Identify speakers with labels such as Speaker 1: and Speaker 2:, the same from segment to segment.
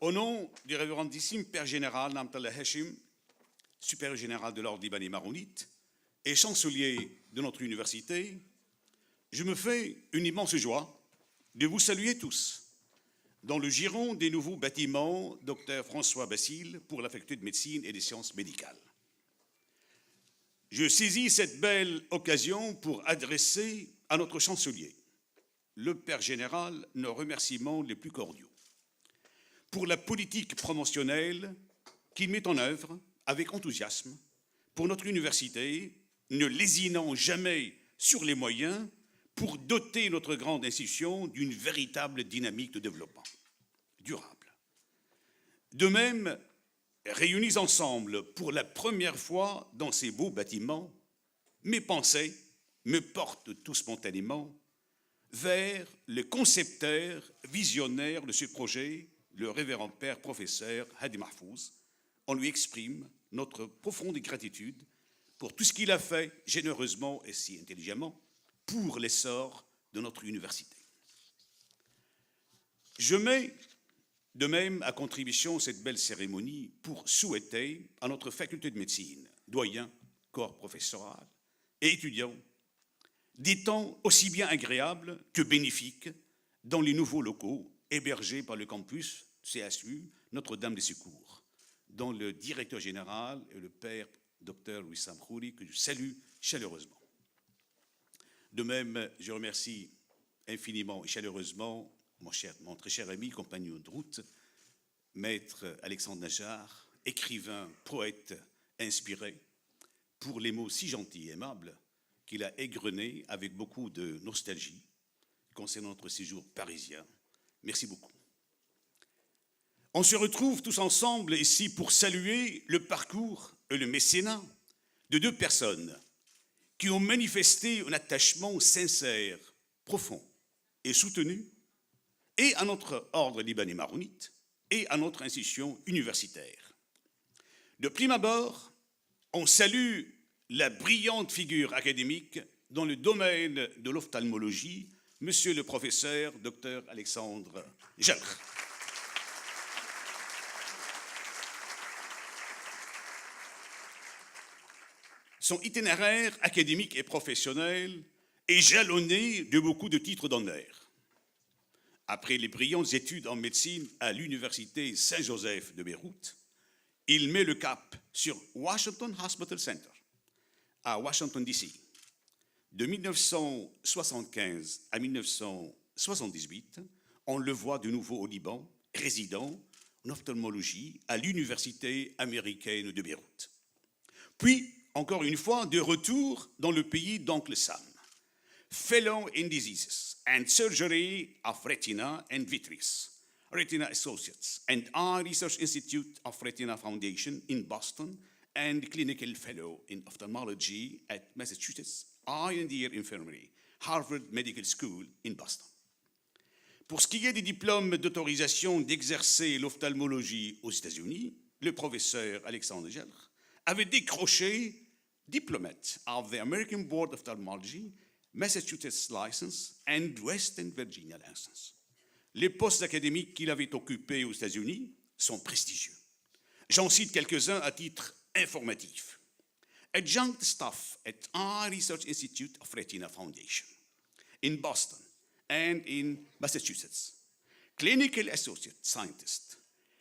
Speaker 1: Au nom du révérendissime Père général Namtallah Hashim, supérieur général de l'ordre libanais maronite et chancelier de notre université, je me fais une immense joie de vous saluer tous dans le giron des nouveaux bâtiments Dr François Basile pour la faculté de médecine et des sciences médicales. Je saisis cette belle occasion pour adresser à notre chancelier, le Père général, nos remerciements les plus cordiaux pour la politique promotionnelle qu'il met en œuvre avec enthousiasme pour notre université, ne lésinant jamais sur les moyens pour doter notre grande institution d'une véritable dynamique de développement durable. De même, réunis ensemble pour la première fois dans ces beaux bâtiments, mes pensées me portent tout spontanément vers le concepteur visionnaire de ce projet, le révérend père professeur Hadi Mahfouz. On lui exprime notre profonde gratitude pour tout ce qu'il a fait généreusement et si intelligemment pour l'essor de notre université. Je mets de même à contribution cette belle cérémonie pour souhaiter à notre faculté de médecine, doyens, corps professoral et étudiants, des temps aussi bien agréables que bénéfiques dans les nouveaux locaux hébergés par le campus CSU Notre-Dame des Secours, dont le directeur général est le père Dr Wissam Khouri, que je salue chaleureusement. De même, je remercie infiniment et chaleureusement mon très cher ami, compagnon de route, maître Alexandre Najar, écrivain, poète inspiré, pour les mots si gentils et aimables qu'il a égrenés avec beaucoup de nostalgie concernant notre séjour parisien. Merci beaucoup. On se retrouve tous ensemble ici pour saluer le parcours et le mécénat de deux personnes qui ont manifesté un attachement sincère, profond et soutenu et à notre ordre libanais maronite et à notre institution universitaire. De prime abord, on salue la brillante figure académique dans le domaine de l'ophtalmologie, monsieur le professeur Dr Alexandre Jalch. Son itinéraire académique et professionnel est jalonné de beaucoup de titres d'honneur. Après les brillantes études en médecine à l'université Saint-Joseph de Beyrouth, il met le cap sur Washington Hospital Center à Washington, D.C. De 1975 à 1978, on le voit de nouveau au Liban, résident en ophtalmologie à l'université américaine de Beyrouth. Puis, encore une fois, de retour dans le pays d'Oncle Sam, Fellow in Diseases and Surgery of Retina and Vitreous, Retina Associates, and Eye Research Institute of Retina Foundation in Boston, and Clinical Fellow in Ophthalmology at Massachusetts Eye and Ear Infirmary, Harvard Medical School in Boston. Pour ce qui est des diplômes d'autorisation d'exercer l'ophtalmologie aux États-Unis, le professeur Alexandre Jalch avait décroché Diplomate of the American Board of Ophthalmology, Massachusetts License and Western Virginia License. Les postes académiques qu'il avait occupés aux États-Unis sont prestigieux. J'en cite quelques-uns à titre informatif. Adjunct staff at Eye Research Institute of Retina Foundation in Boston and in Massachusetts. Clinical Associate Scientist,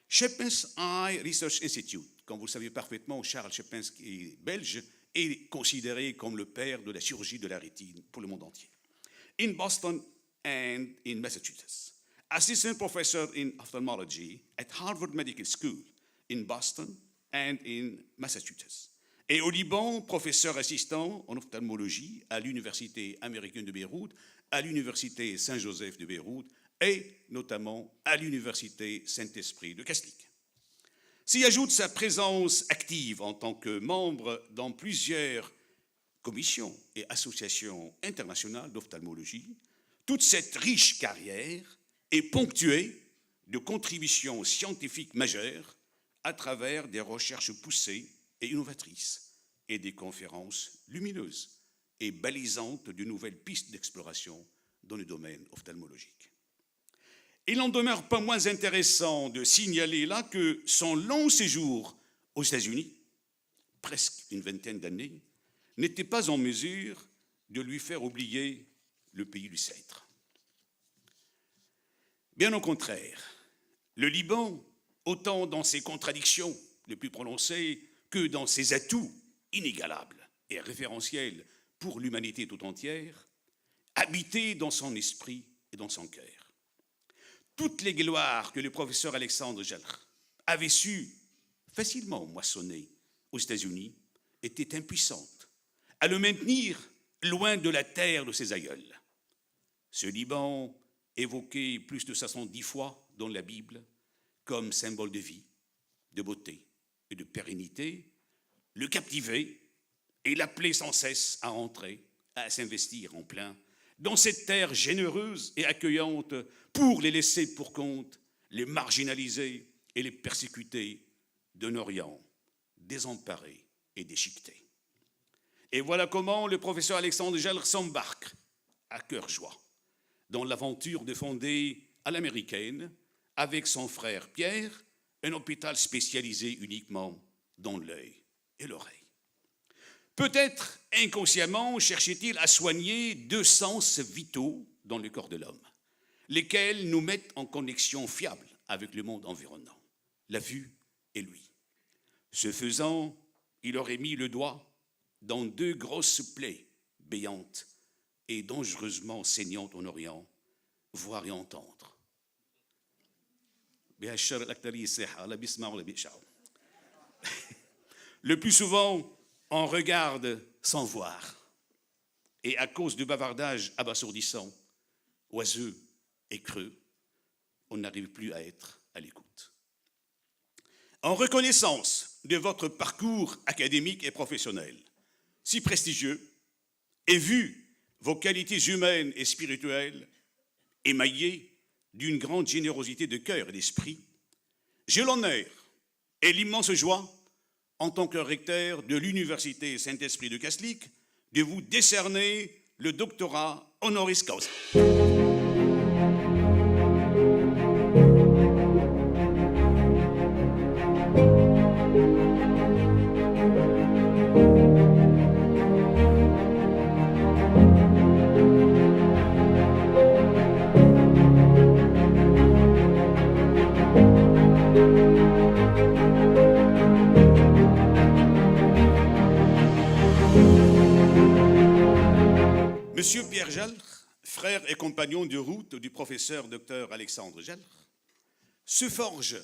Speaker 1: Chepens Eye Research Institute. Comme vous le savez parfaitement, Charles Chepens, qui est belge, est considéré comme le père de la chirurgie de la rétine pour le monde entier. In Boston and in Massachusetts. Assistant Professor in Ophthalmology at Harvard Medical School in Boston and in Massachusetts. Et au Liban, professeur assistant en ophtalmologie à l'Université américaine de Beyrouth, à l'Université Saint-Joseph de Beyrouth et notamment à l'Université Saint-Esprit de Castille. S'y ajoute sa présence active en tant que membre dans plusieurs commissions et associations internationales d'ophtalmologie. Toute cette riche carrière est ponctuée de contributions scientifiques majeures à travers des recherches poussées et innovatrices et des conférences lumineuses et balisantes de nouvelles pistes d'exploration dans le domaine ophtalmologique. Il n'en demeure pas moins intéressant de signaler là que son long séjour aux États-Unis, presque une vingtaine d'années, n'était pas en mesure de lui faire oublier le pays du Cèdre. Bien au contraire, le Liban, autant dans ses contradictions les plus prononcées que dans ses atouts inégalables et référentiels pour l'humanité tout entière, habitait dans son esprit et dans son cœur. Toutes les gloires que le professeur Alexandre Jalr avait su facilement moissonner aux États-Unis étaient impuissantes à le maintenir loin de la terre de ses aïeuls. Ce Liban, évoqué plus de 70 fois dans la Bible comme symbole de vie, de beauté et de pérennité, le captivait et l'appelait sans cesse à entrer, à s'investir en plein dans cette terre généreuse et accueillante pour les laisser pour compte, les marginaliser et les persécuter d'un Orient désemparé et déchiqueté. Et voilà comment le professeur Alexandre Jalr s'embarque à cœur joie dans l'aventure de fonder à l'américaine, avec son frère Pierre, un hôpital spécialisé uniquement dans l'œil et l'oreille. Peut-être inconsciemment cherchait-il à soigner deux sens vitaux dans le corps de l'homme, lesquels nous mettent en connexion fiable avec le monde environnant, la vue et lui. Ce faisant, il aurait mis le doigt dans deux grosses plaies béantes et dangereusement saignantes en Orient, voir et entendre. Le plus souvent, on regarde sans voir, et à cause du bavardage abasourdissant, oiseux et creux, on n'arrive plus à être à l'écoute. En reconnaissance de votre parcours académique et professionnel, si prestigieux, et vu vos qualités humaines et spirituelles, émaillées d'une grande générosité de cœur et d'esprit, j'ai l'honneur et l'immense joie, en tant que recteur de l'Université Saint-Esprit de Kaslik, de vous décerner le doctorat honoris causa. Monsieur Pierre Jalr, frère et compagnon de route du professeur Dr Alexandre Jalr, se forge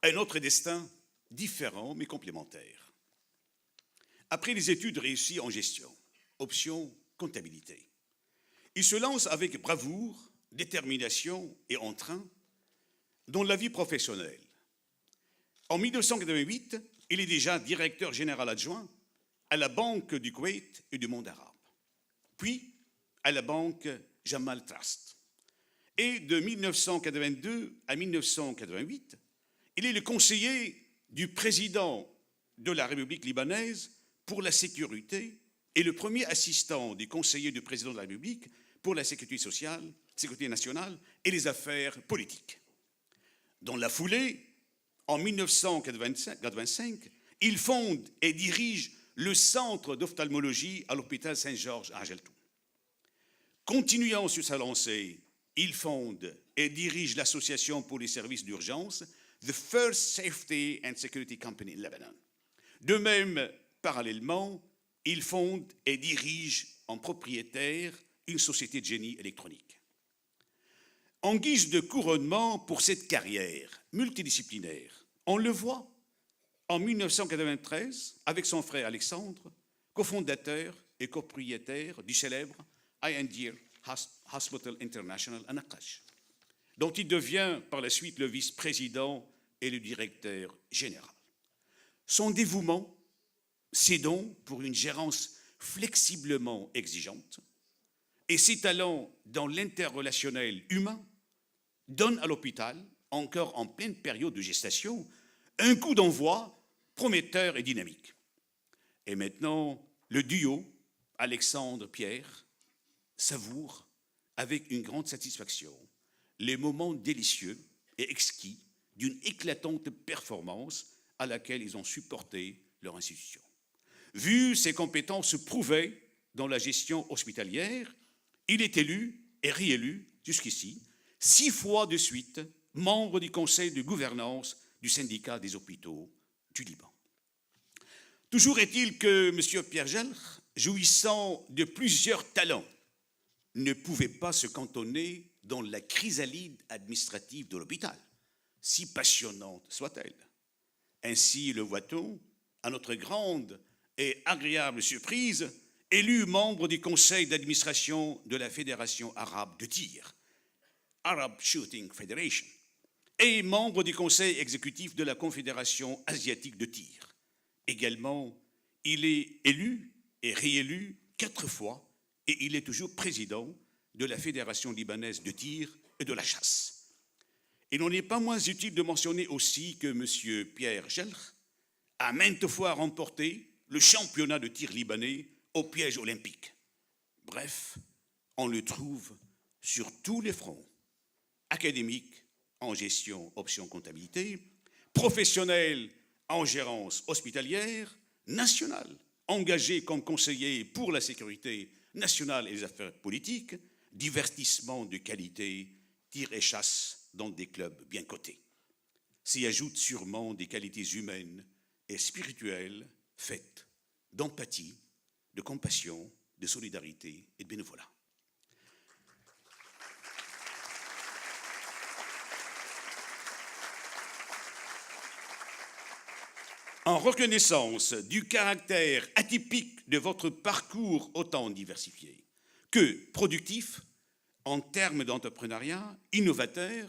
Speaker 1: un autre destin différent mais complémentaire. Après les études réussies en gestion, option comptabilité, il se lance avec bravoure, détermination et entrain dans la vie professionnelle. En 1988, il est déjà directeur général adjoint à la Banque du Koweït et du monde arabe, puis à la banque Jamal Trust. Et de 1982 à 1988, il est le conseiller du président de la République libanaise pour la sécurité et le premier assistant du conseiller du président de la République pour la sécurité sociale, sécurité nationale et les affaires politiques. Dans la foulée, en 1985, il fonde et dirige le centre d'ophtalmologie à l'hôpital Saint-Georges à Ageltou. Continuant sur sa lancée, il fonde et dirige l'association pour les services d'urgence, The First Safety and Security Company in Lebanon. De même, parallèlement, il fonde et dirige en propriétaire une société de génie électronique. En guise de couronnement pour cette carrière multidisciplinaire, on le voit en 1993 avec son frère Alexandre, cofondateur et copropriétaire du célèbre Al-Andir Hospital International à Naqash, dont il devient par la suite le vice-président et le directeur général. Son dévouement, ses dons pour une gérance flexiblement exigeante et ses talents dans l'interrelationnel humain donnent à l'hôpital, encore en pleine période de gestation, un coup d'envoi prometteur et dynamique. Et maintenant, le duo Alexandre-Pierre savoure avec une grande satisfaction les moments délicieux et exquis d'une éclatante performance à laquelle ils ont supporté leur institution. Vu ses compétences prouvées dans la gestion hospitalière, il est élu et réélu jusqu'ici 6 fois de suite membre du conseil de gouvernance du syndicat des hôpitaux du Liban. Toujours est-il que M. Pierre Gelre, jouissant de plusieurs talents, ne pouvait pas se cantonner dans la chrysalide administrative de l'hôpital, si passionnante soit-elle. Ainsi le voit-on, à notre grande et agréable surprise, élu membre du conseil d'administration de la Fédération arabe de tir, Arab Shooting Federation, et membre du conseil exécutif de la Confédération asiatique de tir. Également, il est élu et réélu 4 fois et il est toujours président de la Fédération libanaise de tir et de la chasse. Il n'en est pas moins utile de mentionner aussi que M. Pierre Gelre a maintes fois remporté le championnat de tir libanais au piège olympique. Bref, on le trouve sur tous les fronts, académique en gestion option comptabilité, professionnel en gérance hospitalière, national, engagé comme conseiller pour la sécurité nationale et les affaires politiques, divertissement de qualité, tir et chasse dans des clubs bien cotés. S'y ajoutent sûrement des qualités humaines et spirituelles faites d'empathie, de compassion, de solidarité et de bénévolat. En reconnaissance du caractère atypique de votre parcours autant diversifié que productif en termes d'entrepreneuriat innovateur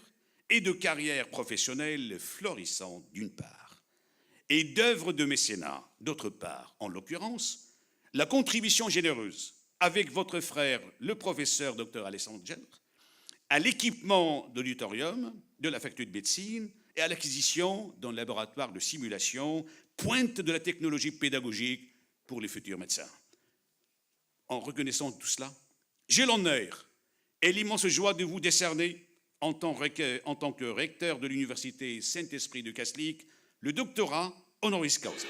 Speaker 1: et de carrière professionnelle florissante d'une part, et d'œuvres de mécénat d'autre part, en l'occurrence, la contribution généreuse avec votre frère, le professeur Dr Alessandre Gelre, à l'équipement de l'auditorium de la faculté de médecine et à l'acquisition d'un laboratoire de simulation pointe de la technologie pédagogique pour les futurs médecins. En reconnaissant tout cela, j'ai l'honneur et l'immense joie de vous décerner, en tant que recteur de l'Université Saint-Esprit de Kaslik, le doctorat honoris causa.